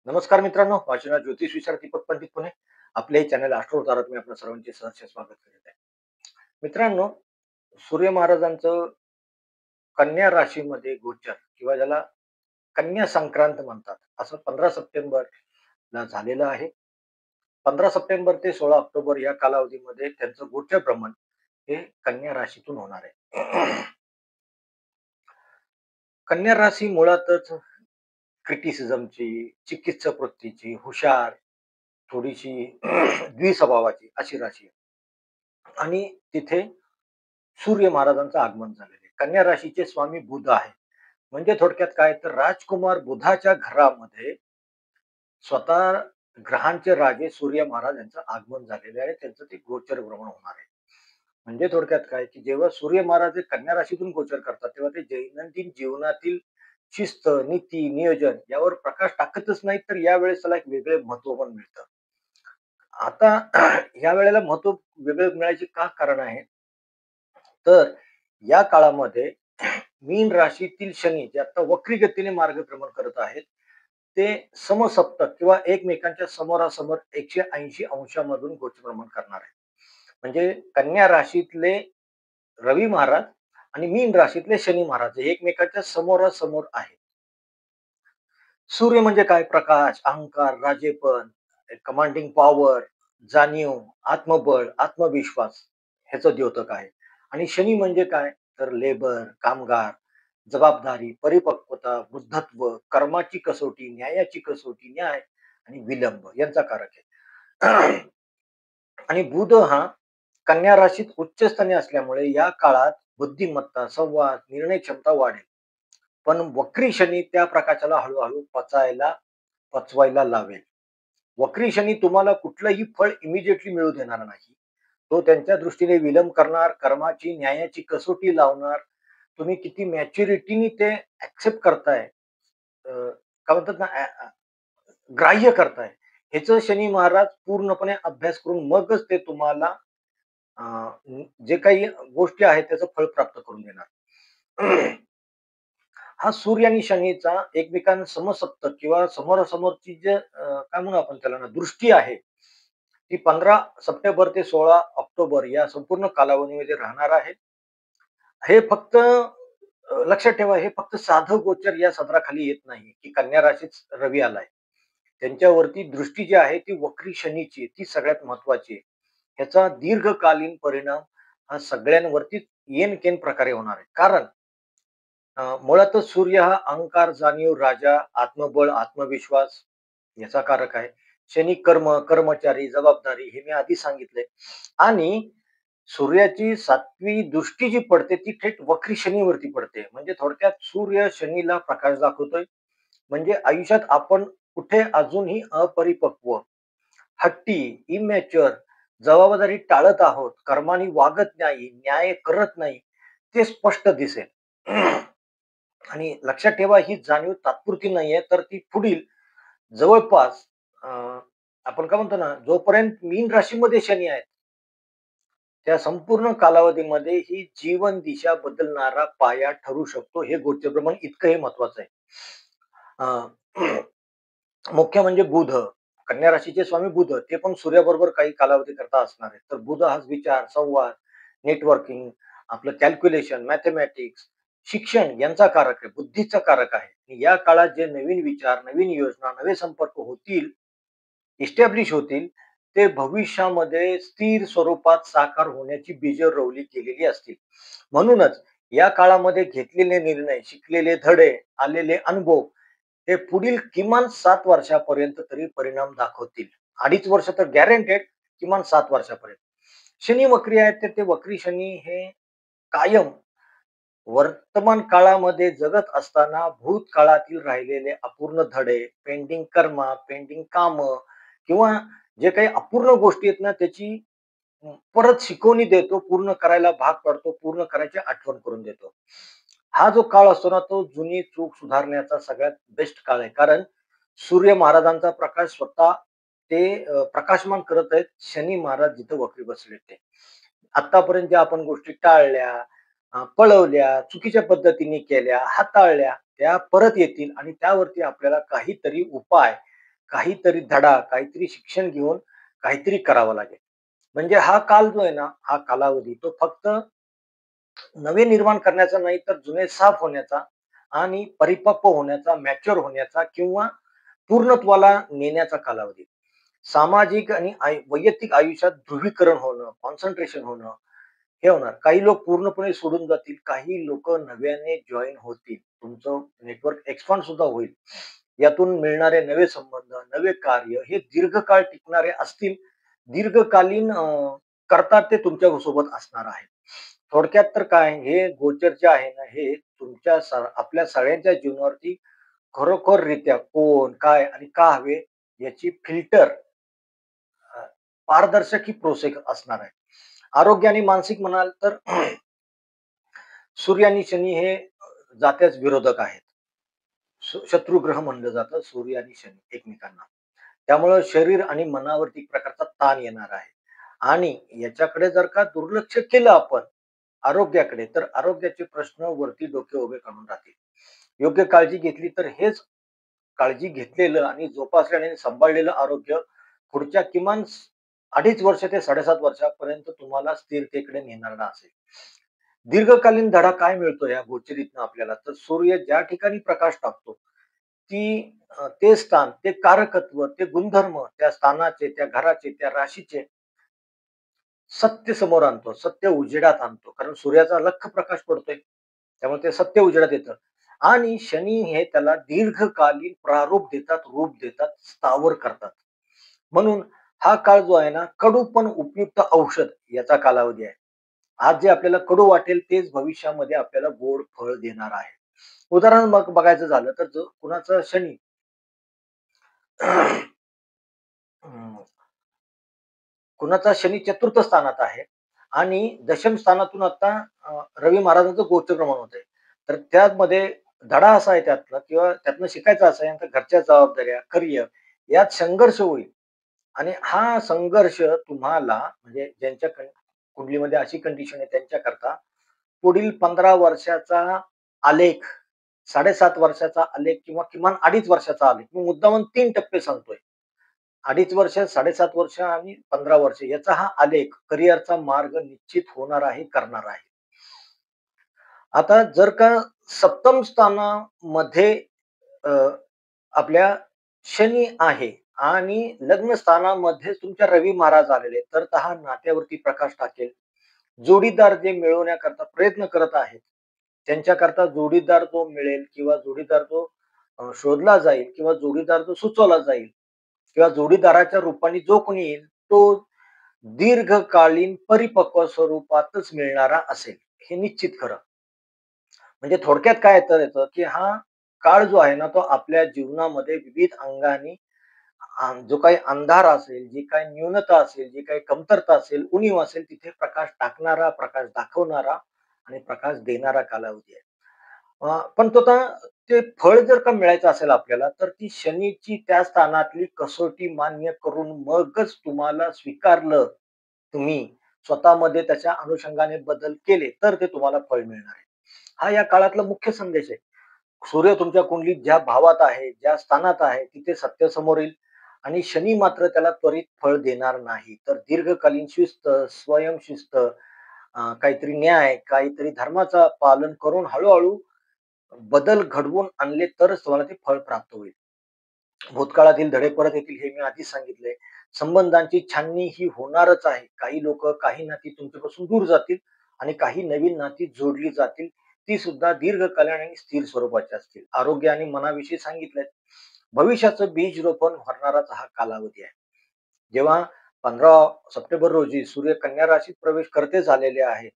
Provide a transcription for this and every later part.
नमस्कार मित्रांनो, वाचनात ज्योतिष विचार दीपक पंडित पुणे. आपले चॅनल ॲस्ट्रोतारात मी आपल्या सर्वांचे सहर्ष स्वागत करीत आहे. मित्रांनो, सूर्य महाराजांचं कन्या राशीमध्ये गोचर किंवा ज्याला कन्या संक्रांत म्हणतात, असं 15 सप्टेंबरला झालेलं आहे. 15 सप्टेंबर ते 16 ऑक्टोबर या कालावधीमध्ये त्यांचं गोचर भ्रमण हे कन्या राशीतून होणार आहे. कन्या राशी मुळातच क्रिटिसिझमची, चिकित्सक वृत्तीची, हुशार, थोडीशी द्विस्वभावाची अशी राशी आहे. आणि तिथे सूर्य महाराजांचं आगमन झालेलं आहे. कन्या राशीचे स्वामी बुध आहे. म्हणजे थोडक्यात काय तर राजकुमार बुधाच्या घरामध्ये स्वतः ग्रहांचे राजे सूर्य महाराज यांचं आगमन झालेलं आहे. त्यांचं ते गोचर भ्रमण होणार आहे. म्हणजे थोडक्यात काय की जेव्हा सूर्य महाराज हे कन्या राशीतून गोचर करतात, तेव्हा ते दैनंदिन जीवनातील शिस्त, नीती, नियोजन यावर प्रकाश टाकतच नाही, तर यावेळेस त्याला एक वेगळे महत्व पण मिळतं. आता या वेळेला महत्व वेगळं मिळायचे का कारण आहे? तर या काळामध्ये मीन राशीतील शनी जे आता वक्री गतीने मार्गक्रमण करत आहेत, ते समसप्तक किंवा एकमेकांच्या समोरासमोर 180 अंशामधून गोचरभ्रमण करणार आहे. म्हणजे कन्या राशीतले रवी महाराज आणि मीन राशीतले शनी महाराज हे एकमेकांच्या समोरासमोर आहेत. सूर्य म्हणजे काय? प्रकाश, अहंकार, राजेपण, कमांडिंग पॉवर, जाणीव, आत्मबळ, आत्मविश्वास ह्याचं द्योतक आहे. आणि शनी म्हणजे काय? तर लेबर, कामगार, जबाबदारी, परिपक्वता, वृद्धत्व, कर्माची कसोटी, न्यायाची कसोटी, न्याय आणि विलंब यांचा कारक आहे. आणि बुध हा कन्या राशीत उच्चस्थानी असल्यामुळे या काळात बुद्धिमत्ता, संवाद, निर्णय क्षमता वाढेल. पण वक्री शनी त्या प्रकाशाला हळू-हळू पचवायला लावेल. वक्री शनी तुम्हाला कुठलंही फळ इमिडिएटली मिळू देणार नाही. तो त्यांच्या दृष्टीने विलंब करणार, कर्माची, न्यायाची कसोटी लावणार. तुम्ही किती मॅच्युरिटीने ते ॲक्सेप्ट करताय, काय म्हणतात ना, ग्राह्य करताय. ह्याचं शनी महाराज पूर्णपणे अभ्यास करून मगच ते तुम्हाला अ, जे काही गोष्टी आहेत त्याचं फळ प्राप्त करून देणार. हा सूर्य आणि शनीचा एकमेकांना समसप्तक किंवा समोरासमोरची जे काय म्हणू आपण त्याला ना दृष्टी आहे, ती 15 सप्टेंबर ते 16 ऑक्टोबर या संपूर्ण कालावधीमध्ये राहणार आहे. हे फक्त लक्षात ठेवा, हे फक्त साधं गोचर या सदराखाली येत नाही, की कन्या राशीत रवी आलाय. त्यांच्यावरती दृष्टी जी आहे ती वक्री शनीची ती सगळ्यात महत्वाची आहे. ह्याचा दीर्घकालीन परिणाम हा सगळ्यांवरती येनकेन प्रकारे होणार आहे. कारण मुळातच सूर्य हा अहंकार, जाणीव, राजा, आत्मबळ, आत्मविश्वास याचा कारक आहे. शनी कर्म, कर्मचारी, जबाबदारी हे मी आधी सांगितलंय. आणि सूर्याची 7वी दृष्टी जी पडते ती थेट वक्री शनीवरती पडते. म्हणजे थोडक्यात सूर्य शनीला प्रकाश दाखवतोय. म्हणजे आयुष्यात आपण कुठे अजूनही अपरिपक्व, हट्टी, इमॅच्युअर, जबाबदारी टाळत आहोत, कर्माने वागत नाही, न्याय करत नाही, ते स्पष्ट दिसेल. आणि लक्षात ठेवा, ही जाणीव तात्पुरती नाहीये, तर ती पुढील जवळपास अ, आपण काय म्हणतो ना, जोपर्यंत मीन राशीमध्ये शनी आहे, त्या संपूर्ण कालावधीमध्ये ही जीवन दिशा बदलणारा पाया ठरू शकतो. हे गोचरभ्रमण इतकंही महत्वाचं आहे. अ, मुख्य म्हणजे बुध, कन्या राशीचे स्वामी बुध, ते पण सूर्याबरोबर काही कालावधी करता असणार आहे. तर बुध हाच विचार, संवाद, नेटवर्किंग, आपलं कॅल्क्युलेशन, मॅथेमॅटिक्स, शिक्षण यांचा कारक आहे, बुद्धीचा कारक आहे. या काळात जे नवीन विचार, नवीन योजना, नवे संपर्क होतील, इस्टॅब्लिश होतील, ते भविष्यामध्ये स्थिर स्वरूपात साकार होण्याची बीज रोवली गेलेली असतील. म्हणूनच या काळामध्ये घेतलेले निर्णय, शिकलेले धडे, आलेले अनुभव हे पुढील किमान 7 वर्षापर्यंत तरी परिणाम दाखवतील. 2.5 वर्ष तर गॅरंटेड, किमान 7 वर्षापर्यंत. शनी वक्री आहेत, तर ते वक्री शनी हे कायम वर्तमान काळामध्ये जगत असताना भूतकाळातील राहिलेले अपूर्ण धडे, पेंडिंग कर्म, पेंडिंग कामं किंवा जे काही अपूर्ण गोष्टी आहेत ना, त्याची परत शिकवणी देतो, पूर्ण करायला भाग पाडतो, पूर्ण करायची आठवण करून देतो. हा जो काळ असतो ना, तो जुनी चूक सुधारण्याचा सगळ्यात बेस्ट काळ आहे. कारण सूर्य महाराजांचा प्रकाश स्वतः ते प्रकाशमान करत आहेत. शनी महाराज जिथं वक्री बसले ते. आतापर्यंत ज्या आपण गोष्टी टाळल्या, पळवल्या, चुकीच्या पद्धतीने केल्या, हाताळल्या, त्या परत येतील आणि त्यावरती आपल्याला काहीतरी उपाय, काहीतरी धडा, काहीतरी शिक्षण घेऊन काहीतरी करावं लागेल. म्हणजे हा काल जो आहे ना, हा कालावधी तो फक्त नवे निर्माण करण्याचा नाही, तर जुने साफ होण्याचा आणि परिपक्व होण्याचा, मॅच्युअर होण्याचा किंवा पूर्णत्वाला नेण्याचा कालावधी. सामाजिक आणि वैयक्तिक आयुष्यात ध्रुवीकरण होणं, कॉन्सन्ट्रेशन होणं, हे होणार. काही लोक पूर्णपणे सोडून जातील, काही लोक नव्याने जॉइन होतील. तुमचं नेटवर्क एक्सपांड सुद्धा होईल. यातून मिळणारे नवे संबंध, नवे कार्य हे दीर्घकाळ टिकणारे असतील. दीर्घकालीन करता ते तुमच्या सोबत असणार आहे. थोडक्यात तर काय, हे गोचर जे आहे ना, हे तुमच्या आपल्या सगळ्यांच्या जीवनावरती खरोखररित्या कोण, काय आणि का हवे याची फिल्टर, पारदर्शक ही प्रोसेस असणार आहे. आरोग्य आणि मानसिक म्हणाल तर सूर्य आणि शनी हे जात्याच विरोधक आहेत. शत्रुग्रह म्हणलं जातं सूर्य आणि शनी एकमेकांना. त्यामुळं शरीर आणि मनावरती एक प्रकारचा ताण येणार आहे. आणि याच्याकडे जर का दुर्लक्ष केलं आपण आरोग्याकडे, तर आरोग्याचे प्रश्न वरती डोके उभे करून राहतील. योग्य काळजी घेतली तर हेच काळजी घेतलेलं आणि जोपासलेलं आणि सांभाळलेलं आरोग्य पुढच्या किमान 2.5 वर्ष ते 7.5 वर्षापर्यंत तुम्हाला स्थिरतेकडे नेणारा असेल. दीर्घकालीन धडा काय मिळतो या गोचरीतनं आपल्याला, तर सूर्य ज्या ठिकाणी प्रकाश टाकतो, ते स्थान, ते कारकत्व, ते गुणधर्म त्या स्थानाचे, त्या घराचे, त्या राशीचे सत्य समोर आणतो, सत्य उजेडात आणतो. कारण सूर्याचा लख्ख प्रकाश पडतोय. त्यामुळे ते सत्य उजेडात येतं. आणि शनी हे त्याला दीर्घकालीन प्रारूप देतात, रूप देतात, स्थावर करतात. म्हणून हा काळ जो आहे ना, कडू पण उपयुक्त औषध याचा कालावधी आहे. आज जे आपल्याला कडू वाटेल तेच भविष्यामध्ये आपल्याला गोड फळ देणार आहे. उदाहरण मग बघायचं झालं तर जो कुणाचा शनी कुणाचा शनी चतुर्थ स्थानात आहे आणि दशम स्थानातून आता रवी महाराजांचं गोचर प्रमाण होत आहे. तर त्यामध्ये धडा असा आहे त्यातला किंवा त्यातनं शिकायचं असं आहे, तर घरच्या जबाबदाऱ्या, करिअर यात संघर्ष होईल. आणि हा संघर्ष तुम्हाला म्हणजे ज्यांच्या कुंडलीमध्ये अशी कंडिशन आहे त्यांच्याकरता पुढील 15 वर्षाचा आलेख, 7.5 वर्षाचा आलेख किंवा किमान 2.5 वर्षाचा आलेख. मी मुद्दामून 3 टप्पे सांगतोय. 2.5 वर्ष, 7.5 वर्ष आणि 15 वर्ष याचा हा आलेख करिअरचा मार्ग निश्चित होणार आहे, करणार आहे. आता जर का सप्तम स्थानामध्ये अ, आपल्या शनी आहे आणि लग्न स्थानामध्ये तुमच्या रवी महाराज आलेले, तर हा नात्यावरती प्रकाश टाकेल. जोडीदार जे मिळवण्याकरता प्रयत्न करत आहेत, त्यांच्याकरता जोडीदार जो मिळेल किंवा जोडीदार जो शोधला जाईल किंवा जोडीदार जो सुचवला जाईल किंवा जोडीदाराच्या रूपाने जो कोणी येईल, तो दीर्घकालीन परिपक्व स्वरूपातच मिळणारा असेल. हे निश्चित खरं. म्हणजे थोडक्यात काय तर येतं, की हा काळ जो आहे ना, तो आपल्या जीवनामध्ये विविध अंगाने जो काही अंधार असेल, जी काही न्यूनता असेल, जी काही कमतरता असेल, उणीव असेल, तिथे प्रकाश टाकणारा, प्रकाश दाखवणारा आणि प्रकाश देणारा कालावधी आहे. पण तो आता ते फळ जर का मिळायचं असेल आपल्याला, तर ती शनीची त्या स्थानातली कसोटी मान्य करून मगच तुम्हाला स्वीकारलं, तुम्ही स्वतःमध्ये त्याच्या अनुषंगाने बदल केले, तर ते तुम्हाला फळ मिळणार आहे. हा या काळातला मुख्य संदेश आहे. सूर्य तुमच्या कुंडलीत ज्या भावात आहे, ज्या स्थानात आहे, तिथे सत्य समोर येईल आणि शनी मात्र त्याला त्वरित फळ देणार नाही. तर दीर्घकालीन शिस्त, स्वयंशिस्त, काहीतरी न्याय, काहीतरी धर्माचं पालन करून हळू बदल घडवून आणले तरच तुम्हाला ते फळ प्राप्त होईल. भूतकाळातील धडे परत येतील हे मी आधीच सांगितलंय. संबंधांची छाननी ही होणारच आहे. काही लोकं, काही नाती तुमच्यापासून दूर जातील आणि काही नवीन नाती जोडली जातील. ती सुद्धा दीर्घकालीन आणि स्थिर स्वरूपाची असतील. आरोग्य आणि मनाविषयी सांगितलंय. भविष्याचं बीज रोपण करणाराच हा कालावधी आहे. जेव्हा 15 सप्टेंबर रोजी सूर्य कन्या राशीत प्रवेश करते झालेले आहेत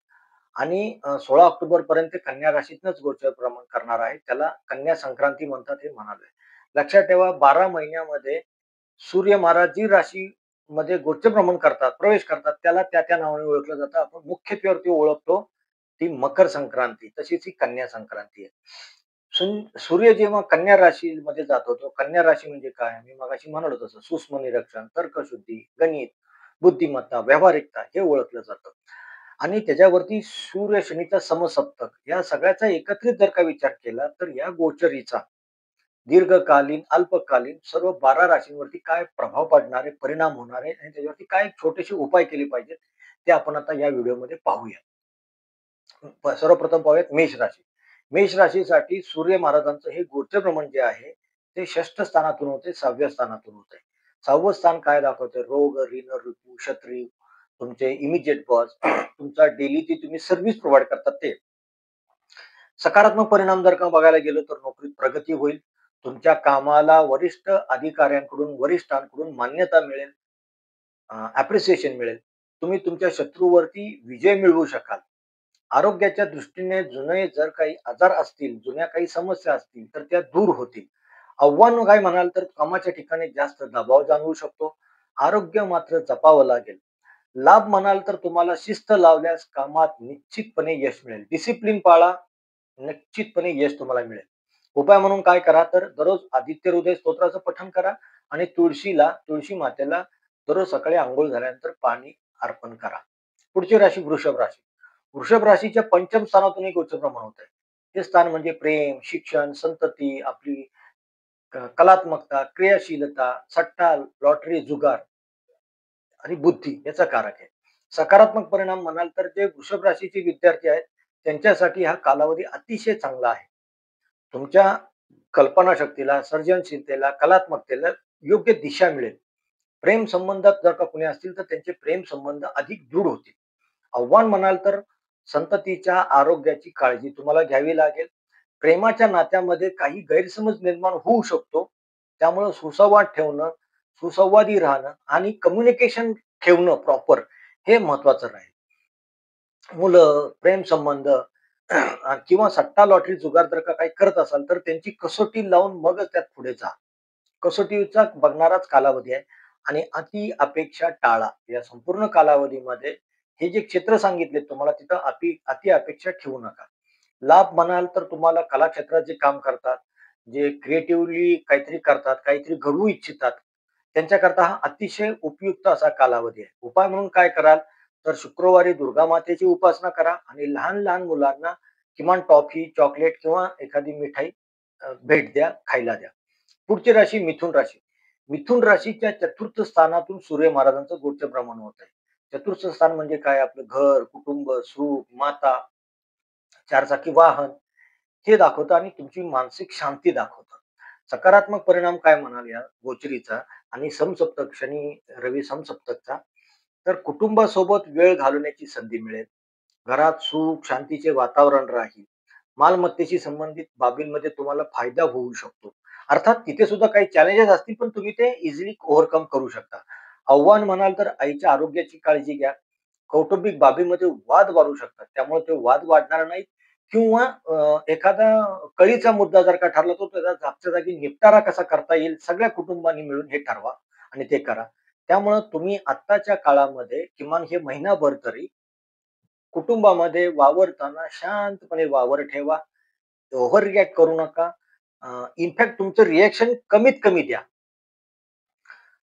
आणि 16 ऑक्टोबर पर्यंत कन्या राशीतनच गोचर भ्रमण करणार आहे. त्याला कन्या संक्रांती म्हणतात हे म्हणाले. लक्षात ठेवा 12 महिन्यामध्ये सूर्य महाराज जी राशीमध्ये गोचर भ्रमण करतात, प्रवेश करतात, त्याला त्या नावाने ओळखलं जातं. आपण मुख्यत्वेवरती ओळखतो ती मकर संक्रांती. तशीच ही कन्या संक्रांती आहे. सूर्य जेव्हा कन्या राशीमध्ये जातो, तो कन्या राशी म्हणजे काय? मी मगाशी म्हणालो तसं सूक्ष्म निरीक्षण, तर्कशुद्धी, गणित, बुद्धिमत्ता, व्यावहारिकता हे ओळखलं जातं. आणि त्याच्यावरती सूर्य शनीचा समसप्तक या सगळ्याचा एकत्रित जर का विचार केला, तर या गोचरीचा दीर्घकालीन, अल्पकालीन सर्व 12 राशींवरती काय प्रभाव पडणार आहे, परिणाम होणार आहे आणि त्याच्यावरती काय छोटेसे उपाय केले पाहिजेत, ते आपण आता या व्हिडिओमध्ये पाहूया. सर्वप्रथम पाहूयात मेष राशी. मेष राशीसाठी सूर्य महाराजांचं हे गोचरभ्रमण जे आहे, ते षष्ठ स्थानातून होते, 6व्या स्थानातून होते. 6वं स्थान काय दाखवतंय? रोग, ऋण, ऋतू, शत्रू, तुमचे इमिजिएट बॉस, तुमचा डेली जी तुम्ही सर्व्हिस प्रोव्हाईड करतात ते. सकारात्मक परिणाम जर का बघायला गेलो तर नोकरीत प्रगती होईल. तुमच्या कामाला वरिष्ठ अधिकाऱ्यांकडून, वरिष्ठांकडून मान्यता मिळेल, अप्रिसिएशन मिळेल. तुम्ही तुमच्या शत्रूवरती विजय मिळवू शकाल. आरोग्याच्या दृष्टीने जुने जर काही आजार असतील, जुन्या काही समस्या असतील, तर त्या दूर होतील. आव्हान काय म्हणाल तर कामाच्या ठिकाणी जास्त दबाव जाणवू शकतो. आरोग्य मात्र जपावं लागेल. लाभ म्हणाल तर तुम्हाला शिस्त लावल्यास कामात निश्चितपणे यश मिळेल. डिसिप्लिन पाळा, निश्चितपणे यश तुम्हाला मिळेल. उपाय म्हणून काय करा तर दररोज आदित्य हृदय स्तोत्राचं पठण करा आणि तुळशी मातेला दररोज सकाळी अंघोळ झाल्यानंतर पाणी अर्पण करा. पुढची राशी वृषभ राशी. वृषभ राशीच्या पंचम स्थानातून एक उच्च प्रमाण होत आहे. हे स्थान म्हणजे प्रेम, शिक्षण, संतती, आपली कलात्मकता, क्रियाशीलता, सट्टा, लॉटरी, जुगार आणि बुद्धी याचा कारक आहे. सकारात्मक परिणाम म्हणाल तर जे वृषभ राशीचे विद्यार्थी आहेत त्यांच्यासाठी हा कालावधी अतिशय चांगला आहे. तुमच्या कल्पनाशक्तीला, सर्जनशीलतेला, कलात्मकतेला योग्य दिशा मिळेल. प्रेम संबंधात जर का कुणी असतील तर त्यांचे प्रेम संबंध अधिक दृढ होतील. आव्हान म्हणाल तर संततीच्या आरोग्याची काळजी तुम्हाला घ्यावी लागेल. प्रेमाच्या नात्यामध्ये काही गैरसमज निर्माण होऊ शकतो. त्यामुळे सुसंवाद ठेवणं, सुसंवादी राहणं आणि कम्युनिकेशन ठेवणं प्रॉपर हे महत्वाचं राहील. मुलं, प्रेम संबंध किंवा सट्टा, लॉटरी, जुगार जर का काही करत असाल तर त्यांची कसोटी लावून मगच त्यात पुढे जा. कसोटीचा बघणाराच कालावधी आहे आणि अति अपेक्षा टाळा. या संपूर्ण कालावधीमध्ये हे जे क्षेत्र सांगितले तुम्हाला तिथं अति अपेक्षा ठेवू नका. लाभ म्हणाल तर तुम्हाला कला क्षेत्रात जे काम करतात, जे क्रिएटिव्हली काहीतरी करतात, काहीतरी घडवू इच्छितात, त्यांच्याकरता हा अतिशय उपयुक्त असा कालावधी आहे. उपाय म्हणून काय कराल तर शुक्रवारी दुर्गा मातेची उपासना करा आणि लहान लहान मुलांना किमान टॉफी, चॉकलेट किंवा एखादी मिठाई भेट द्या, खायला द्या. पुढची राशी मिथुन राशी. मिथुन राशीच्या चतुर्थ स्थानातून सूर्य महाराजांचं गोचर प्रमाण होत आहे. चतुर्थ स्थान म्हणजे काय? आपलं घर, कुटुंब, सुख, माता, चारचाकी वाहन हे दाखवतं आणि तुमची मानसिक शांती दाखवतं. सकारात्मक परिणाम काय म्हणाल या गोचरीचा आणि समसप्तक शनी रवी समसप्तकचा तर कुटुंबासोबत वेळ घालवण्याची संधी मिळेल. घरात सुख शांतीचे वातावरण राहील. मालमत्तेशी संबंधित बाबींमध्ये तुम्हाला फायदा होऊ शकतो. अर्थात तिथे सुद्धा काही चॅलेंजेस असतील पण तुम्ही ते इझिली ओव्हरकम करू शकता. आव्हान म्हणाल तर आईच्या आरोग्याची काळजी घ्या. कौटुंबिक बाबीमध्ये वाद वाढू शकतात. त्यामुळे ते वाद वाढणार नाहीत किंवा एखादा कळीचा मुद्दा जर का ठरला तर त्याचा जागच्या जागी निपटारा कसा करता येईल सगळ्या कुटुंबांनी मिळून हे ठरवा आणि ते करा. त्यामुळं तुम्ही आत्ताच्या काळामध्ये किमान हे महिनाभर तरी कुटुंबामध्ये वावरताना शांतपणे वावर ठेवा. ओव्हर रिएक्ट करू नका. इनफॅक्ट तुमचं रिएक्शन कमीत कमी द्या.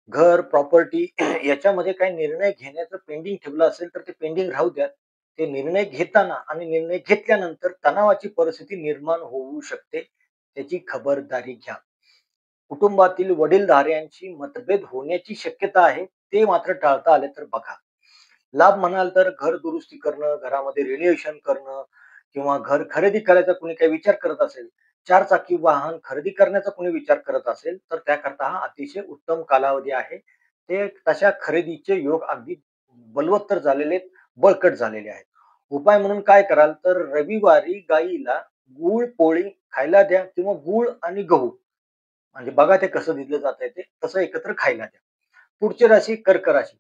घर, प्रॉपर्टी याच्यामध्ये काही निर्णय घेण्याचं पेंडिंग ठेवलं असेल तर ते पेंडिंग राहू द्या. ते निर्णय घेताना आणि निर्णय घेतल्यानंतर तणावाची परिस्थिती निर्माण होऊ शकते. त्याची खबरदारी घ्या. कुटुंबातील वडीलधाऱ्यांशी मतभेद होण्याची शक्यता आहे. ते मात्र टाळता आले तर बघा. लाभ म्हणाल तर घर दुरुस्ती करणं, घरामध्ये रिनोव्हेशन करणं किंवा घर खरेदी करायचा कुणी काही विचार करत असेल, चारचाकी वाहन खरेदी करण्याचा कुणी विचार करत असेल, तर त्याकरता हा अतिशय उत्तम कालावधी आहे. ते तशा खरेदीचे योग अगदी बलवत्तर झालेले आहेत, बळकट झालेले आहेत. उपाय म्हणून काय कराल तर रविवारी गाईला गूळ पोळी खायला द्या किंवा गूळ आणि गहू म्हणजे बघा ते कसं दिलं जातंय ते तसं एकत्र खायला द्या. पुढची राशी कर्क राशी.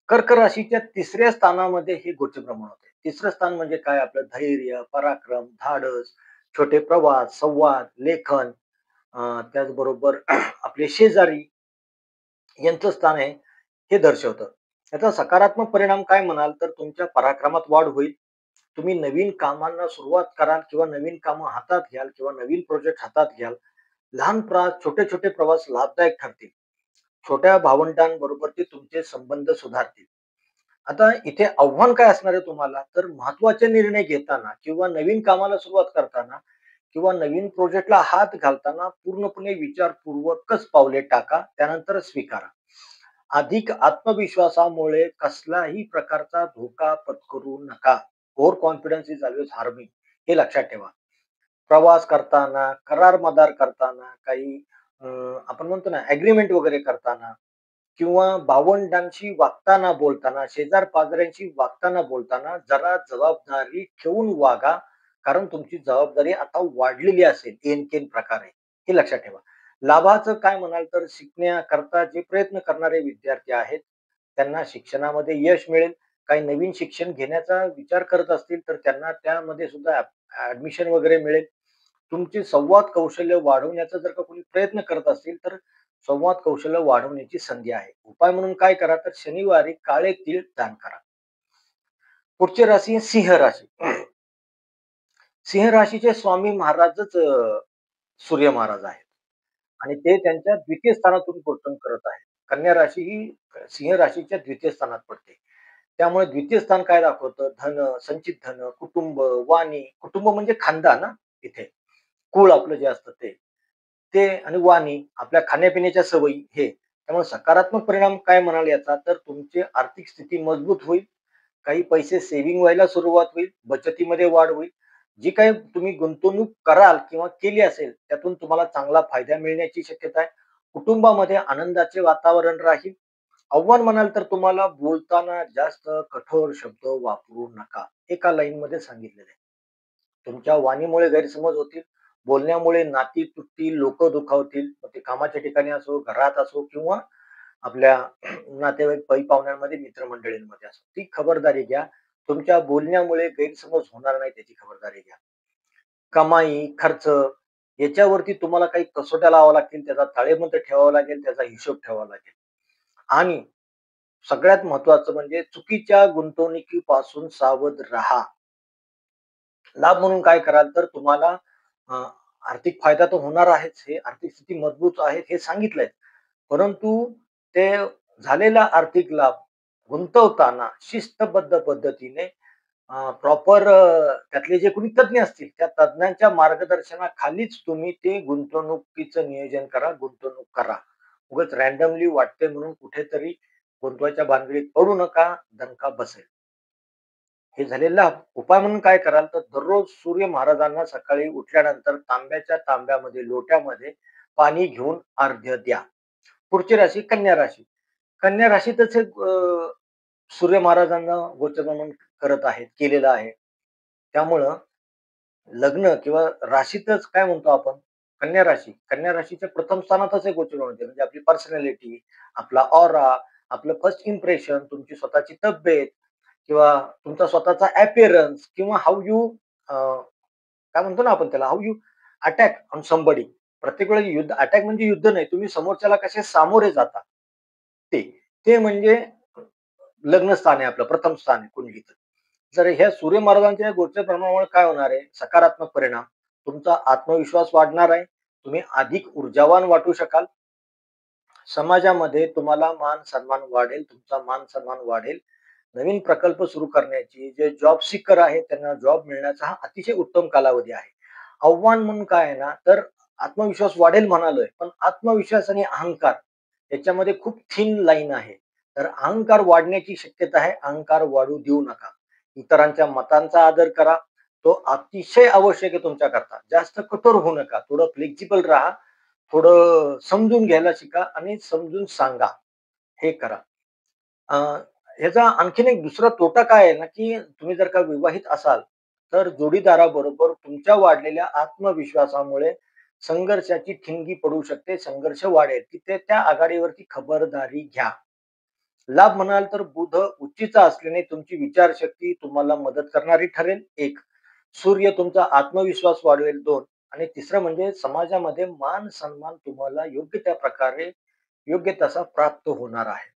कर्क राशीच्या तिसऱ्या स्थानामध्ये हे गोचर प्रमाण होते. तिसरं स्थान म्हणजे काय? आपलं धैर्य, पराक्रम, धाडस, छोटे प्रवास, संवाद, लेखन, त्याचबरोबर आपले शेजारी यांचं स्थान आहे हे दर्शवतं. याचा सकारात्मक परिणाम काय म्हणाल तर तुमच्या पराक्रमात वाढ होईल. तुम्ही नवीन कामांना सुरुवात कराल किंवा नवीन कामं हातात घ्याल किंवा नवीन प्रोजेक्ट हातात घ्याल. छोटे छोटे प्रवास लाभदायक ठरतील. छोट्या भावंडांबरोबर ते तुमचे संबंध सुधारतील. आता इथे आव्हान काय असणार आहे तुम्हाला तर महत्वाचे निर्णय घेताना किंवा नवीन कामाला सुरुवात करताना किंवा नवीन प्रोजेक्टला हात घालताना पूर्णपणे विचारपूर्वकच पावले टाका, त्यानंतरच स्वीकारा. अधिक आत्मविश्वासामुळे कसलाही प्रकारचा धोका पत्करू नका. Over confidence is always harming, हे लक्षात ठेवा. प्रवास करताना, करार-मदार करताना, काही आपण म्हणतो ना ॲग्रीमेंट वगैरे करताना किंवा भावंडांशी वागताना, बोलताना, शेजार-पाजाऱ्यांशी वागताना, बोलताना जरा जबाबदारी ठेवून वागा. कारण तुमची जबाबदारी आता वाढलेली असेल एन-केन प्रकारे. हे लक्षात ठेवा. लाभाचं काय म्हणाल तर शिकण्याकरता जे प्रयत्न करणारे विद्यार्थी आहेत, त्यांना शिक्षणामध्ये यश मिळेल. काही नवीन शिक्षण घेण्याचा विचार करत असतील, तर त्यांना त्यामध्ये सुद्धा ॲडमिशन वगैरे मिळेल. तुमचे संवाद कौशल्य वाढवण्याचा जर का कोणी प्रयत्न करत असतील, तर संवाद कौशल्य वाढवण्याची संधी आहे. उपाय म्हणून काय करा, तर शनिवारी काळे तीळ दान करा. पुढची राशी आहे सिंह राशी. सिंह राशीचे स्वामी महाराजच सूर्य महाराज आहेत आणि ते त्यांच्या द्वितीय स्थानातून गोचर करत आहेत. कन्या राशी ही सिंह राशीच्या द्वितीय स्थानात पडते. त्यामुळे द्वितीय स्थान काय दाखवतं? धन, संचित धन, कुटुंब, वाणी. कुटुंब म्हणजे खानदान हां, इथे. कुळ आपलं जे असतं ते. ते आणि वाणी, आपल्या खाण्यापिण्याच्या सवयी हे. त्यामुळे सकारात्मक परिणाम काय म्हणाल याचा, तर तुमची आर्थिक स्थिती मजबूत होईल. काही पैसे सेव्हिंग व्हायला सुरुवात होईल. बचतीमध्ये वाढ होईल. जी काही तुम्ही गुंतवणूक कराल किंवा केली असेल, त्यातून तुम्हाला चांगला फायदा मिळण्याची शक्यता आहे. कुटुंबामध्ये आनंदाचे वातावरण राहील. आव्हान म्हणाल तर तुम्हाला बोलताना जास्त कठोर शब्द वापरू नका. एका लाईनमध्ये सांगितलेलं आहे. तुमच्या वाणीमुळे गैरसमज होतील. बोलण्यामुळे नाती तुटतील, लोकं दुखावतील. मग ते कामाच्या ठिकाणी असो, घरात असो किंवा आपल्या नातेवाईक पै-पाहुण्यांमध्ये, मित्रमंडळींमध्ये असो. ती खबरदारी घ्या. तुमच्या बोलण्यामुळे गैरसमज होणार नाही त्याची खबरदारी घ्या. कमाई, खर्च याच्यावरती तुम्हाला काही कसोट्या लावाव्या लागतील, त्याचा ताळेबंद ठेवावा लागेल, त्याचा हिशोब ठेवावा लागेल. आणि सगळ्यात महत्त्वाचं म्हणजे चुकीच्या गुंतवणुकीपासून सावध राहा. लाभ म्हणून काय कराल तर तुम्हाला अ, आर्थिक फायदा तर होणार आहेच, हे आर्थिक स्थिती मजबूत आहे हे सांगितलंय. परंतु ते झालेला आर्थिक लाभ गुंतवताना शिस्तबद्ध पद्धतीने प्रॉपर त्यातले जे कोणी तज्ञ असतील, त्या तज्ञांच्या मार्गदर्शनाखालीच तुम्ही ते गुंतवणुकीचं नियोजन करा, गुंतवणूक करा. उगाच रँडमली वाटतंय म्हणून कुठेतरी गुंतवायच्या भानगडीत पडू नका, दणका बसेल. हे झाले लाभ. उपाय म्हणून काय कराल तर दररोज सूर्य महाराजांना सकाळी उठल्यानंतर तांब्याच्या तांब्यामध्ये, लोट्यामध्ये पाणी घेऊन अर्घ्य द्या. पुढची राशी कन्या राशी. कन्या राशीतच हे सूर्य महाराजांना गोचरगमन करत आहेत, केलेलं आहे. त्यामुळं लग्न किंवा राशीतच काय म्हणतो आपण, कन्या राशी. कन्या राशीच्या प्रथम स्थानातच हे गोचर होते. म्हणजे आपली पर्सनॅलिटी, आपला ऑरा, आपलं फर्स्ट इम्प्रेशन, तुमची स्वतःची तब्येत किंवा तुमचा स्वतःचा अपीअरन्स किंवा हाऊ यू काय म्हणतो ना आपण त्याला, how you attack on somebody. प्रत्येक वेळेला युद्ध अटॅक म्हणजे युद्ध नाही. तुम्ही समोरच्याला कसे सामोरे जाता ते. ते म्हणजे लग्न स्थान आहे आपलं, प्रथम स्थान आहे कुंडलीचं. जर ह्या सूर्य महाराजांच्या गोचर प्रमाणामुळे काय होणार आहे, सकारात्मक परिणाम. तुमचा आत्मविश्वास वाढणार आहे. तुम्ही अधिक ऊर्जावान वाटू शकाल. समाजामध्ये तुम्हाला मान-सन्मान वाढेल, तुमचा मान-सन्मान वाढेल. नवीन प्रकल्प सुरू करण्याची, जे जॉब सीकर आहेत त्यांना जॉब मिळण्याचा हा अतिशय उत्तम कालावधी आहे. आव्हान म्हणून काय आहे ना, तर आत्मविश्वास वाढेल म्हणालोय, पण आत्मविश्वास आणि अहंकार याच्यामध्ये खूप थिन लाईन आहे. तर अहंकार वाढण्याची शक्यता आहे. अहंकार वाढू देऊ नका. इतरांच्या मतांचा आदर करा. तो अतिशय आवश्यक आहे तुमच्याकरता. जास्त कठोर होऊ नका. थोडं फ्लेक्सिबल राहा. थोडं समजून घ्यायला शिका आणि समजून सांगा. हे करा. अ, ह्याचा आणखीन एक दुसरा तोटा काय आहे ना, की तुम्ही जर का विवाहित असाल, तर जोडीदाराबरोबर तुमच्या वाढलेल्या आत्मविश्वासामुळे संघर्षाची ठिणगी पडू शकते. संघर्ष वाढेल. तिथे त्या आघाडीवरती खबरदारी घ्या. लाभ म्हणाल तर बुध उच्चीचा असल्याने तुमची विचारशक्ती तुम्हाला मदत करणारी ठरेल. 1. सूर्य तुमचा आत्मविश्वास वाढवेल. 2. आणि तिसरं म्हणजे समाजामध्ये मान-सन्मान तुम्हाला योग्य त्या प्रकारे, योग्य तसा प्राप्त होणार आहे.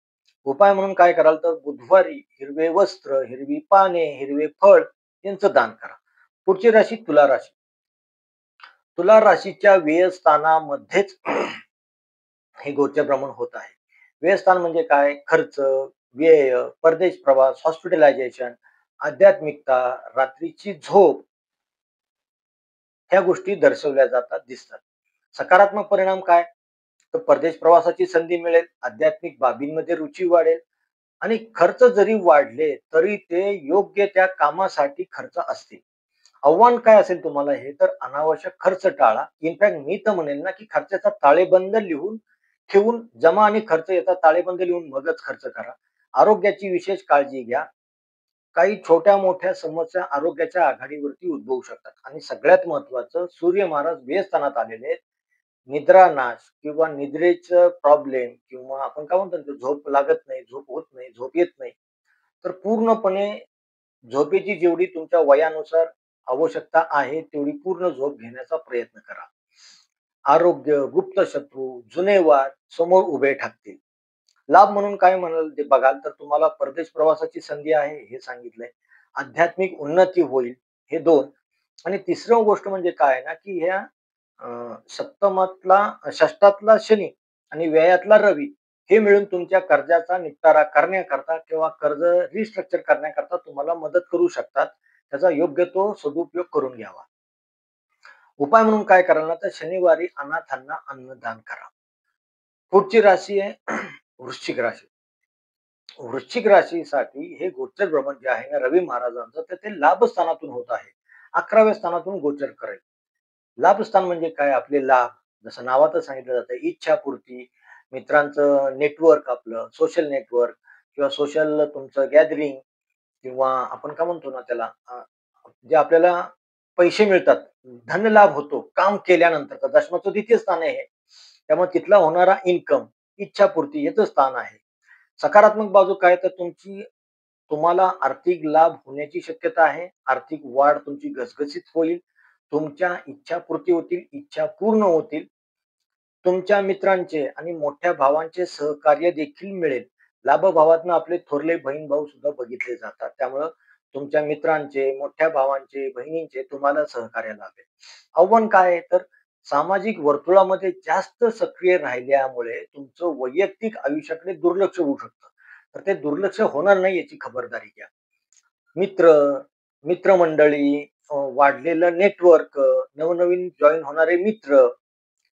उपाय म्हणून काय कराल तर बुधवारी हिरवे वस्त्र, हिरवी पाने, हिरवे फळ यांचं दान करा. पुढची राशी तुला राशी. तुला राशीच्या व्ययस्थानामध्येच हे गोचर भ्रमण होत आहे. व्ययस्थान म्हणजे काय? खर्च, व्यय, परदेश प्रवास, हॉस्पिटलायझेशन, आध्यात्मिकता, रात्रीची झोप ह्या गोष्टी दर्शवल्या जातात, दिसतात. सकारात्मक परिणाम काय? तर परदेश प्रवासाची संधी मिळेल, आध्यात्मिक बाबींमध्ये रुची वाढेल आणि खर्च जरी वाढले, तरी ते योग्य त्या कामासाठी खर्च असतील. आव्हान काय असेल तुम्हाला हे, तर अनावश्यक खर्च टाळा. इनफॅक्ट मी तर म्हणेल ना, की खर्चाचा ताळेबंद लिहून ठेवून जमा आणि खर्च याचा ताळेबंद लिहून मगच खर्च करा. आरोग्याची विशेष काळजी घ्या. काही छोट्या-मोठ्या समस्या आरोग्याच्या आघाडीवरती उद्भवू शकतात आणि सगळ्यात महत्त्वाचं सूर्य महाराज व्ययस्थानात आलेले आहेत. निद्रानाश किंवा निद्रेचं प्रॉब्लेम किंवा आपण काय म्हणतो ना, झोप लागत नाही, झोप होत नाही, झोप येत नाही. तर पूर्णपणे झोपेची जेवढी तुमच्या वयानुसार आवश्यकता आहे, तेवढी पूर्ण झोप घेण्याचा प्रयत्न करा. आरोग्य, गुप्त शत्रू, जुने वाद समोर उभे ठाकतील. लाभ म्हणून काय म्हणाल ते बघाल तर तुम्हाला परदेश प्रवासाची संधी आहे हे सांगितलंय. आध्यात्मिक उन्नती होईल हे 2 आणि तिसरं गोष्ट म्हणजे काय आहे ना, की ह्या सप्तमातला षष्ठातला शनी आणि व्ययातला रवी हे मिळून तुमच्या कर्जाचा निपटारा करण्याकरता किंवा कर्ज रिस्ट्रक्चर करण्याकरता तुम्हाला मदत करू शकतात. त्याचा योग्य तो सदुपयोग करून घ्यावा. उपाय म्हणून काय कराल ना, तर शनिवारी अनाथांना अन्नदान करा. पुढची राशी आहे वृश्चिक राशी. वृश्चिक राशीसाठी हे गोचर भ्रमण जे आहे ना रवी महाराजांचं, तर ते लाभस्थानातून होत आहे. 11व्या स्थानातून गोचर करेल. लाभस्थान म्हणजे काय? आपले लाभ. जसं नावातच सांगितलं जातं, इच्छापूर्ती, मित्रांचं नेटवर्क आपलं, सोशल नेटवर्क किंवा सोशल तुमचं गॅदरिंग किंवा आपण काय म्हणतो ना त्याला जे आपल्याला पैसे मिळतात, धनलाभ होतो काम केल्यानंतर. तर दशमाचं द्वितीय स्थान आहे हे. त्यामुळे तिथला होणारा इन्कम, इच्छापूर्ती याचं स्थान आहे. सकारात्मक बाजू काय? तर तुम्हाला आर्थिक लाभ होण्याची शक्यता आहे. आर्थिक वाढ तुमची घसघशीत होईल. तुमच्या इच्छापूर्ती होतील, इच्छा पूर्ण होतील. तुमच्या मित्रांचे आणि मोठ्या भावांचे सहकार्य देखील मिळेल. लाभभावातनं आपले थोरले बहीण-भाऊ सुद्धा बघितले जातात. त्यामुळं तुमच्या मित्रांचे, मोठ्या भावांचे, बहिणींचे तुम्हाला सहकार्य लाभेल. आव्हान काय आहे? तर सामाजिक वर्तुळामध्ये जास्त सक्रिय राहिल्यामुळे तुमचं वैयक्तिक आयुष्याकडे दुर्लक्ष होऊ शकतं. तर ते दुर्लक्ष होणार नाही याची खबरदारी घ्या. मित्र, मित्रमंडळी, वाढलेलं नेटवर्क, नवनवीन जॉइन होणारे मित्र,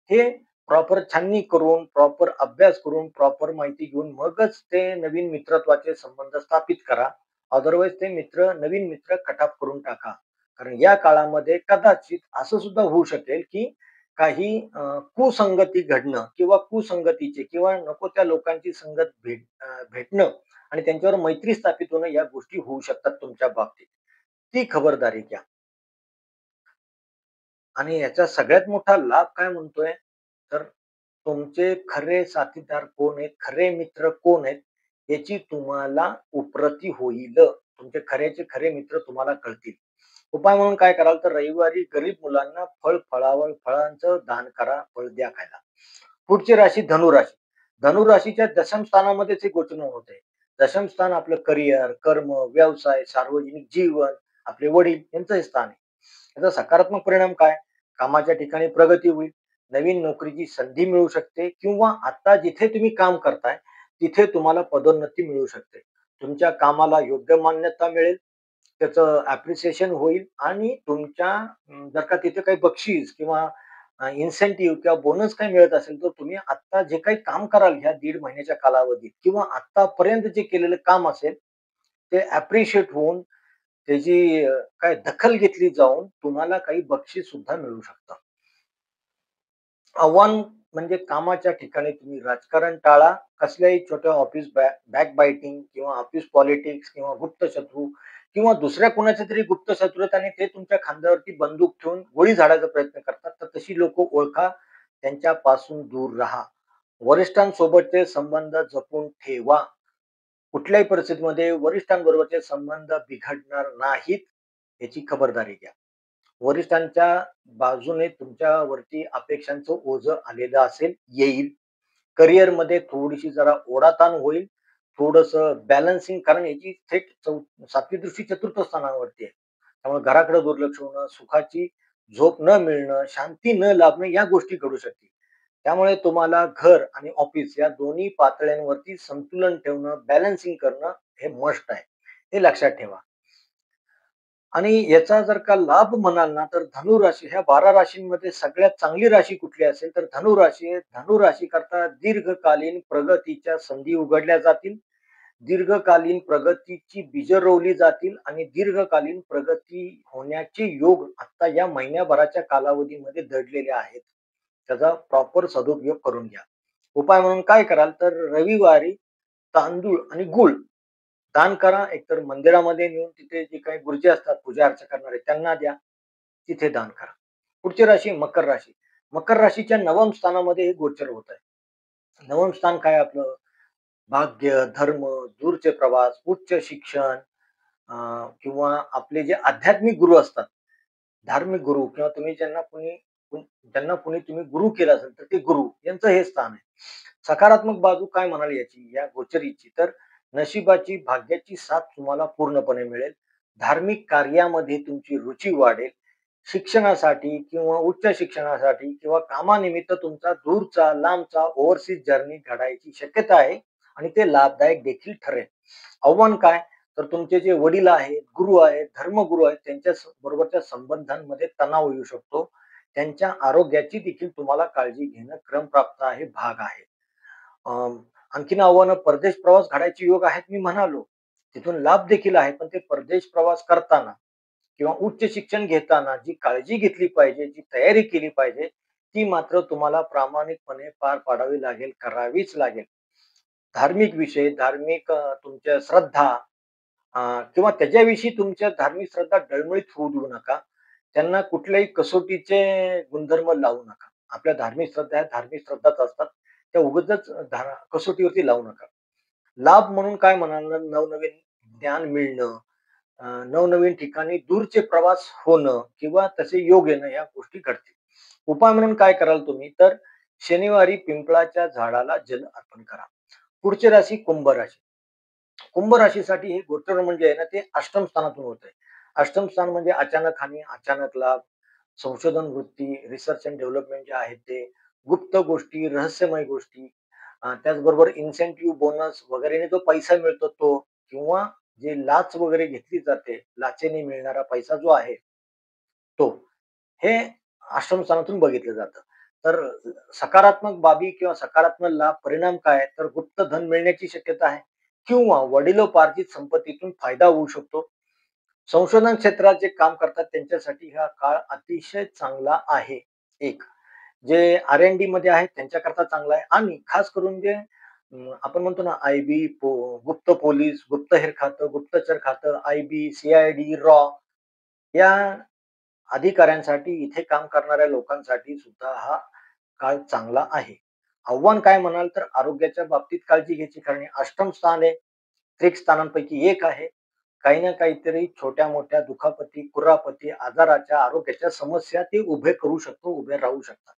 हे प्रॉपर छाननी करून, प्रॉपर अभ्यास करून, प्रॉपर माहिती घेऊन मगच ते नवीन मित्रत्वाचे संबंध स्थापित करा. अदरवाईज ते नवीन मित्र कट ऑफ करून टाका. कारण या काळामध्ये कदाचित असं सुद्धा होऊ शकेल, की काही कुसंगती घडणं किंवा कुसंगतीचे किंवा नको त्या लोकांची संगत भेटणं आणि त्यांच्यावर मैत्री स्थापित होणं या गोष्टी होऊ शकतात तुमच्या बाबतीत. ती खबरदारी घ्या. आणि याचा सगळ्यात मोठा लाभ काय म्हणतोय, तर तुमचे खरे साथीदार कोण आहेत, खरे मित्र कोण आहेत, याची तुम्हाला उपरती होईल. तुमचे खऱ्याचे खरे मित्र तुम्हाला कळतील. उपाय म्हणून काय कराल, तर रविवारी गरीब मुलांना फळांचं दान करा, फळ द्या खायला. पुढची राशी धनुराशी. धनुराशीच्या दशम स्थानामध्येच हे गोचर होते. दशम स्थान आपलं करिअर, कर्म, व्यवसाय, सार्वजनिक जीवन, आपले वडील यांचं हे स्थान आहे. याचा सकारात्मक परिणाम काय? कामाच्या ठिकाणी प्रगती होईल. नवीन नोकरीची संधी मिळू शकते किंवा आता जिथे तुम्ही काम करताय, तिथे तुम्हाला पदोन्नती मिळू शकते. तुमच्या कामाला योग्य मान्यता मिळेल. त्याचं ॲप्रिसिएशन होईल आणि तुमच्या जर का तिथे काही बक्षीस किंवा इन्सेंटिव्ह किंवा बोनस काही मिळत असेल, तर तुम्ही आत्ता जे काही काम कराल ह्या 1.5 महिन्याच्या कालावधीत किंवा आत्तापर्यंत जे केलेलं काम असेल, ते ॲप्रिशिएट होऊन त्याची काय दखल घेतली जाऊन तुम्हाला काही बक्षीस सुद्धा मिळू शकतं. आव्हान म्हणजे कामाच्या ठिकाणी तुम्ही राजकारण टाळा. कसल्याही छोट्या ऑफिस बॅकबाईटिंग किंवा ऑफिस पॉलिटिक्स किंवा गुप्त शत्रू किंवा दुसऱ्या कोणाचे तरी गुप्त शत्रू आहेत आणि ते तुमच्या खांद्यावरती बंदूक ठेवून गोळी झाडायचा प्रयत्न करतात. तर तशी लोकं ओळखा, त्यांच्यापासून दूर राहा. वरिष्ठांसोबतचे संबंध जपून ठेवा. कुठल्याही परिस्थितीमध्ये वरिष्ठांबरोबरचे संबंध बिघडणार नाहीत, याची खबरदारी घ्या. वरिष्ठांच्या बाजूने तुमच्यावरती अपेक्षांचं ओझं आलेलं असेल, येईल. करिअरमध्ये थोडीशी जरा ओढाताण होईल. थोडंसं बॅलन्सिंग कारण याची थेट 7वी दृष्टी चतुर्थ स्थानावरती आहे. त्यामुळे घराकडे दुर्लक्ष होणं, सुखाची झोप न मिळणं, शांती न लाभणं या गोष्टी घडू शकतील. त्यामुळे तुम्हाला घर आणि ऑफिस या दोन्ही पातळ्यांवरती संतुलन ठेवणं, बॅलन्सिंग करणं हे मस्ट आहे. हे लक्षात ठेवा. आणि याचा जर का लाभ म्हणाल ना, तर धनुराशी ह्या 12 राशींमध्ये सगळ्यात चांगली राशी कुठली असेल, तर धनुराशी आहे. धनुराशी करता दीर्घकालीन प्रगतीच्या संधी उघडल्या जातील. दीर्घकालीन प्रगतीची बीजं रोवली जातील आणि दीर्घकालीन प्रगती होण्याचे योग आता या महिन्याभराच्या कालावधीमध्ये दडलेले आहेत. त्याचा प्रॉपर सदुपयोग करून घ्या. उपाय म्हणून काय कराल, तर रविवारी तांदूळ आणि गूळ दान करा. एकतर मंदिरामध्ये नेऊन तिथे जे काही गुरुजी असतात, पूजा अर्चा करणारे त्यांना द्या. तिथे दान करा. पुढची राशी मकर राशी. मकर राशीच्या नवम स्थानामध्ये हे गोचर होत आहे. नवम स्थान काय आपलं? भाग्य, धर्म, दूरचे प्रवास, उच्च शिक्षण, अ, किंवा आपले जे आध्यात्मिक गुरु असतात, धार्मिक गुरु किंवा तुम्ही ज्यांना कोणी तुम्ही गुरु केलं असेल, तर ते गुरु यांचं हे स्थान आहे. सकारात्मक बाजू काय म्हणाल याची, या गोचरीची, तर नशिबाची, भाग्याची साथ तुम्हाला पूर्णपणे मिळेल. धार्मिक कार्यामध्ये तुमची रुची वाढेल. शिक्षणासाठी किंवा उच्च शिक्षणासाठी किंवा कामानिमित्त तुमचा दूरचा, लांबचा ओव्हरसीज जर्नी घडायची शक्यता आहे आणि ते लाभदायक देखील ठरेल. आव्हान काय? तर तुमचे जे वडील आहेत, गुरु आहेत, धर्मगुरू आहेत, त्यांच्या बरोबरच्या संबंधांमध्ये तणाव येऊ शकतो. त्यांच्या आरोग्याची देखील तुम्हाला काळजी घेणं क्रमप्राप्त आहे, भाग आहे. अं, आणखीन आव्हानं, परदेश प्रवास घडायचे योग आहेत मी म्हणालो. तिथून लाभ देखील आहे, पण ते परदेश प्रवास करताना किंवा उच्च शिक्षण घेताना जी काळजी घेतली पाहिजे, जी तयारी केली पाहिजे, ती मात्र तुम्हाला प्रामाणिकपणे पार पाडावी लागेल, करावीच लागेल. धार्मिक विषय, धार्मिक तुमच्या श्रद्धा, किंवा त्याच्याविषयी तुमच्या धार्मिक श्रद्धा डळमळीत होऊ देऊ नका. त्यांना कुठल्याही कसोटीचे गुणधर्म लावू नका. आपल्या धार्मिक श्रद्धा ह्या धार्मिक श्रद्धाच असतात. त्या उगाचच कसोटीवरती लावू नका. लाभ म्हणून काय म्हणाल, नवनवीन ज्ञान मिळणं, नवनवीन ठिकाणी दूरचे प्रवास होणं किंवा तसे योग येणं, या गोष्टी घडतील. उपाय म्हणून काय कराल तुम्ही, तर शनिवारी पिंपळाच्या झाडाला जल अर्पण करा. पुढची राशी कुंभ राशी. कुंभ राशीसाठी हे गोचर म्हणजे आहे ना, ते अष्टम स्थानातून होत आहे. अष्टम स्थान म्हणजे अचानक हानी, अचानक लाभ, संशोधन वृत्ती, रिसर्च अँड डेव्हलपमेंट जे आहे ते, गुप्त गोष्टी, रहस्यमय गोष्टी, त्याचबरोबर इन्सेंटिव्ह, बोनस वगैरेने जो पैसा मिळतो तो, किंवा जे लाच वगैरे घेतली जाते, लाचेने मिळणारा पैसा जो आहे तो, हे आश्रम स्थानातून बघितलं जातं. तर सकारात्मक बाबी किंवा सकारात्मक लाभ परिणाम काय? तर गुप्त धन मिळण्याची शक्यता आहे किंवा वडिलोपार्जित संपत्तीतून फायदा होऊ शकतो. संशोधन क्षेत्रात जे काम करतात त्यांच्यासाठी हा काळ अतिशय चांगला आहे. एक जे आर-एन-डी मध्ये आहेत त्यांच्याकरता चांगला आहे आणि खास करून जे आपण म्हणतो ना, आय-बी, गुप्त पोलीस, गुप्तहेर खातं, गुप्तचर खातं, आय-बी, सी-आय-डी, रॉ या अधिकाऱ्यांसाठी, इथे काम करणाऱ्या लोकांसाठी सुद्धा हा काळ चांगला आहे. आव्हान काय म्हणाल, तर आरोग्याच्या बाबतीत काळजी घ्यायची, कारण हे अष्टम स्थान आहे. त्रिक स्थानांपैकी एक आहे. काही ना काहीतरी छोट्या-मोठ्या दुखापती, कुरापती, आजाराच्या, आरोग्याच्या समस्या ते उभे राहू शकतात.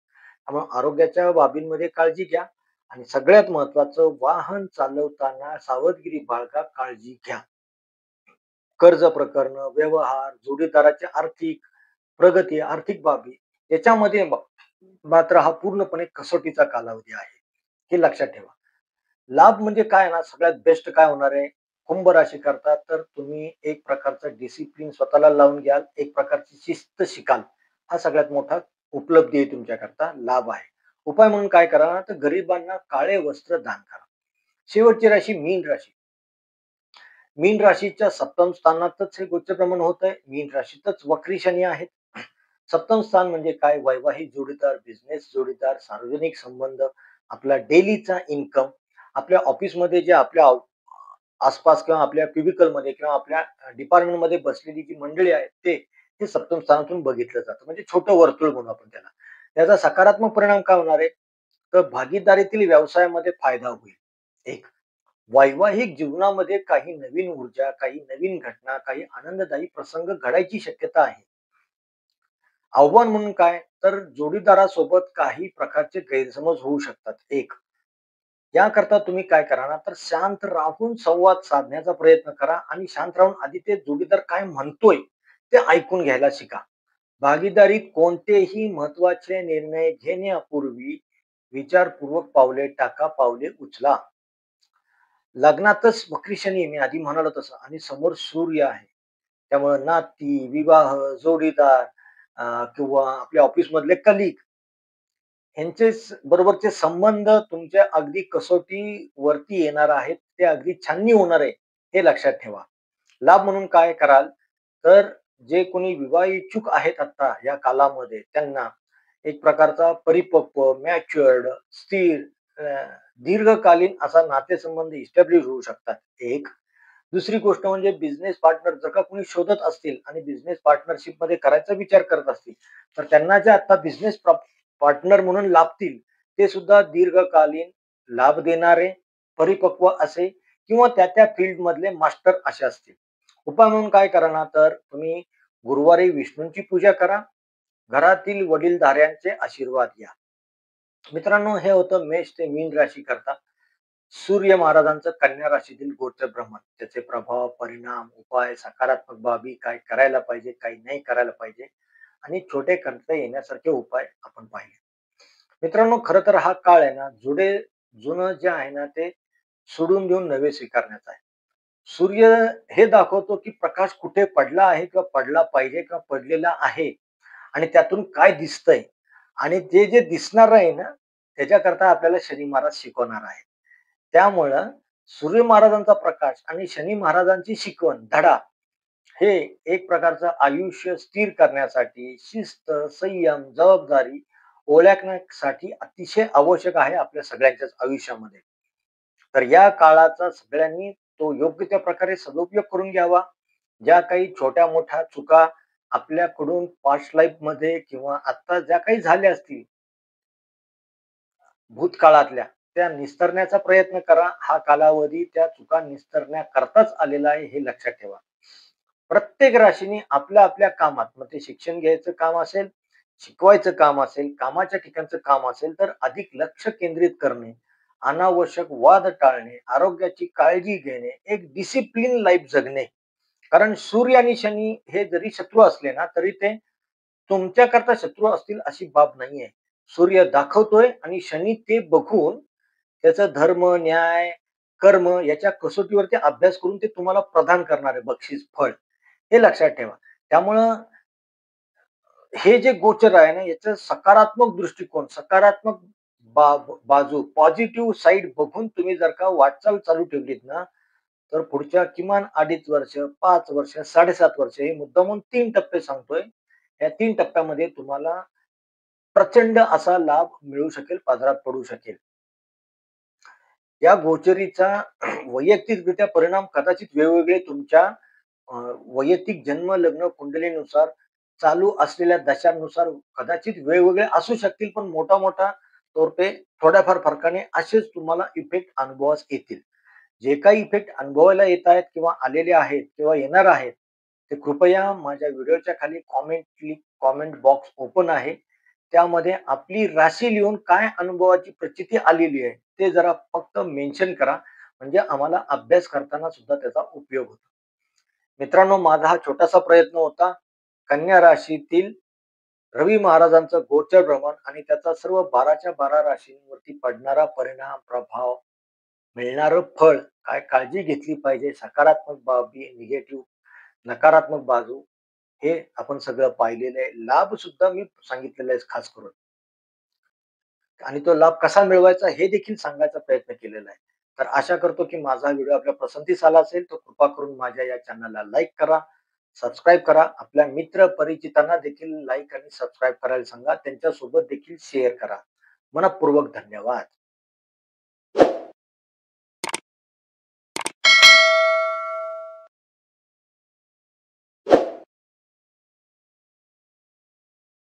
त्यामुळे आरोग्याच्या बाबींमध्ये काळजी घ्या आणि सगळ्यात महत्त्वाचं, वाहन चालवताना सावधगिरी बाळगा, काळजी घ्या. कर्ज प्रकरणं, व्यवहार, जोडीदाराची आर्थिक प्रगती, आर्थिक बाबी याच्यामध्ये मात्र हा पूर्णपणे कसोटीचा कालावधी आहे. हे लक्षात ठेवा. लाभ म्हणजे काय ना, सगळ्यात बेस्ट काय होणार आहे, कुंभ राशी करता, तर तुम्ही एक प्रकारचं डिसिप्लिन स्वतःला लावून घ्याल, एक प्रकारची शिस्त शिकाल. हा सगळ्यात मोठा उपलब्धी आहे तुमच्याकरता, लाभ आहे. उपाय म्हणून काय करा, तर गरिबांना काळे वस्त्र दान करा. शेवटची राशी मीन राशी. मीन राशीच्या सप्तम स्थानातच हे गोचरभ्रमण होत आहे. मीन राशीतच वक्री शनी आहेत. सप्तम स्थान म्हणजे काय? वैवाहिक जोडीदार, बिझनेस जोडीदार, सार्वजनिक संबंध, आपला डेलीचा इन्कम, आपल्या ऑफिसमध्ये जे आपल्या आसपास किंवा आपल्या क्युबिकलमध्ये किंवा आपल्या डिपार्टमेंटमध्ये बसलेली जी मंडळी आहेत ते, हे सप्तम स्थानातून बघितलं जातं. म्हणजे छोटं वर्तुळ म्हणू आपण त्याला. त्याचा सकारात्मक परिणाम काय होणार आहे? तर भागीदारीतील व्यवसायामध्ये फायदा होईल. एक वैवाहिक जीवनामध्ये काही नवीन ऊर्जा, काही नवीन घटना, काही आनंददायी प्रसंग घडायची शक्यता आहे. आव्हान म्हणून काय? तर जोडीदारासोबत काही प्रकारचे गैरसमज होऊ शकतात. एक याकरता तुम्ही काय करा ना, तर शांत राहून संवाद साधण्याचा प्रयत्न करा आणि शांत राहून आधी ते जोडीदार काय म्हणतोय ते ऐकून घ्यायला शिका. भागीदारीत कोणतेही महत्वाचे निर्णय घेण्यापूर्वी विचारपूर्वक पावले टाका, पावले उचला. लग्नातच वक्री शनी मी आधी म्हणालो तसं आणि समोर सूर्य आहे. त्यामुळे नाती, विवाह, जोडीदार किंवा आपल्या ऑफिसमधले कलीग ह्यांचे बरोबरचे संबंध तुमच्या अगदी कसोटीवरती येणार आहेत. ते अगदी छाननी होणार आहे, हे लक्षात ठेवा. लाभ म्हणून काय कराल, तर जे कोणी विवाह इच्छुक आहेत आता या कालामध्ये, त्यांना एक प्रकारचा परिपक्व, मॅच्युअर्ड, स्थिर, अ, दीर्घकालीन असा नातेसंबंध इस्टॅब्लिश होऊ शकतात. एक. दुसरी गोष्ट म्हणजे बिझनेस पार्टनर जर का कोणी शोधत असतील आणि बिझनेस पार्टनरशिपमध्ये करायचा विचार करत असतील, तर त्यांना जे आता बिझनेस पार्टनर म्हणून लाभतील, ते सुद्धा दीर्घकालीन लाभ देणारे, परिपक्व असे किंवा त्या फील्डमधले मास्टर असे असतील. उपाय म्हणून काय करा ना, तर तुम्ही गुरुवारी विष्णूंची पूजा करा. घरातील वडीलधाऱ्यांचे आशीर्वाद घ्या. मित्रांनो, हे होतं मेष ते मीन राशी करता सूर्य महाराजांचं कन्या राशीतील गोचर भ्रमण, त्याचे प्रभाव, परिणाम, उपाय, सकारात्मक बाबी, काय करायला पाहिजे, काही नाही करायला पाहिजे आणि छोटे करता येण्यासारखे उपाय आपण पाहिले. मित्रांनो, खरं तर हा काळ आहे ना, जुनं जे आहे ना, ते सोडून देऊन नवे स्वीकारण्याचा आहे. सूर्य हे दाखवतो की प्रकाश कुठे पडला आहे किंवा पडला पाहिजे किंवा पडलेला आहे आणि त्यातून काय दिसतंय आणि ते जे दिसणार आहे ना, त्याच्याकरता आपल्याला शनी महाराज शिकवणार आहे. त्यामुळं सूर्य महाराजांचा प्रकाश आणि शनी महाराजांची शिकवण, धडा हे एक प्रकारचं आयुष्य स्थिर करण्यासाठी, शिस्त, संयम, जबाबदारी ओळखण्यासाठी अतिशय आवश्यक आहे आपल्या सगळ्यांच्याच आयुष्यामध्ये. तर या काळाचा सगळ्यांनी तो योग्य त्या प्रकारे सदुपयोग करून घ्यावा. ज्या काही छोट्या-मोठ्या चुका आपल्याकडून पास्ट लाईफमध्ये किंवा आता ज्या काही झाल्या असतील भूतकाळातल्या, त्या निस्तरण्याचा प्रयत्न करा. हा कालावधी त्या चुका निस्तरण्याकरताच आलेला आहे, हे लक्षात ठेवा. प्रत्येक राशीने आपल्या आपल्या कामात, मग ते शिक्षण घ्यायचं काम असेल, शिकवायचं काम असेल, कामाच्या ठिकाणचं काम असेल, तर अधिक लक्ष केंद्रित करणे, अनावश्यक वाद टाळणे, आरोग्याची काळजी घेणे, एक डिसिप्लिन लाईफ जगणे. कारण सूर्य आणि शनी हे जरी शत्रू असले ना, तरी ते तुमच्याकरता शत्रू असतील अशी बाब नाहीये. सूर्य दाखवतोय आणि शनी ते बघून त्याचं धर्म, न्याय, कर्म याच्या कसोटीवरती अभ्यास करून ते तुम्हाला प्रदान करणार आहे बक्षीस, फळ. हे लक्षात ठेवा. त्यामुळं हे जे गोचर आहे ना, याचं सकारात्मक दृष्टिकोन, सकारात्मक बाजू, पॉझिटिव्ह साइड बघून तुम्ही जर का वाटचाल चालू ठेवलीत ना, तर पुढच्या किमान 2.5 वर्ष, 5 वर्ष, 7.5 वर्ष हे मुद्दामून 3 टप्पे सांगतोय. या 3 टप्प्यामध्ये तुम्हाला प्रचंड असा लाभ मिळू शकेल, पदरात पडू शकेल. या गोचरीचा वैयक्तिकरित्या परिणाम कदाचित वेगवेगळे तुमच्या अ, वैयक्तिक जन्म लग्न कुंडलीनुसार चालू असलेल्या दशांनुसार कदाचित वेगवेगळे असू शकतील, पण मोठा-मोठा तोरपे थोड्याफार फरकाने असेच तुम्हाला इफेक्ट अनुभवास येतील. जे काही इफेक्ट अनुभवायला येत आहेत किंवा आलेले आहेत किंवा येणार आहेत, ते कृपया माझ्या व्हिडिओच्या खाली कॉमेंट बॉक्स ओपन आहे. त्यामध्ये आपली राशी लिहून काय अनुभवाची प्रचिती आलेली आहे, ते जरा फक्त मेन्शन करा. म्हणजे आम्हाला अभ्यास करताना सुद्धा त्याचा उपयोग होतो. मित्रांनो, माझा हा छोटासा प्रयत्न होता. कन्या राशीतील रवी महाराजांचं गोचर भ्रमण आणि त्याचा सर्व 12च्या 12 राशींवरती पडणारा परिणाम, प्रभाव, मिळणारं फळ, काय काळजी घेतली पाहिजे, सकारात्मक बाबी, निगेटिव्ह, नकारात्मक बाजू, हे आपण सगळं पाहिलेलं आहे. लाभ सुद्धा मी सांगितलेला आहे खास करून. आणि तो लाभ कसा मिळवायचा हे देखील सांगायचा प्रयत्न केलेला आहे. तर आशा करतो की माझा व्हिडिओ आपल्या पसंतीस आला असेल, तर कृपा करून माझ्या या चॅनलला लाईक करा, सबस्क्राईब करा. आपल्या मित्र परिचितांना देखील लाईक आणि सबस्क्राईब करायला सांगा. त्यांच्यासोबत देखील शेअर करा. मनःपूर्वक धन्यवाद.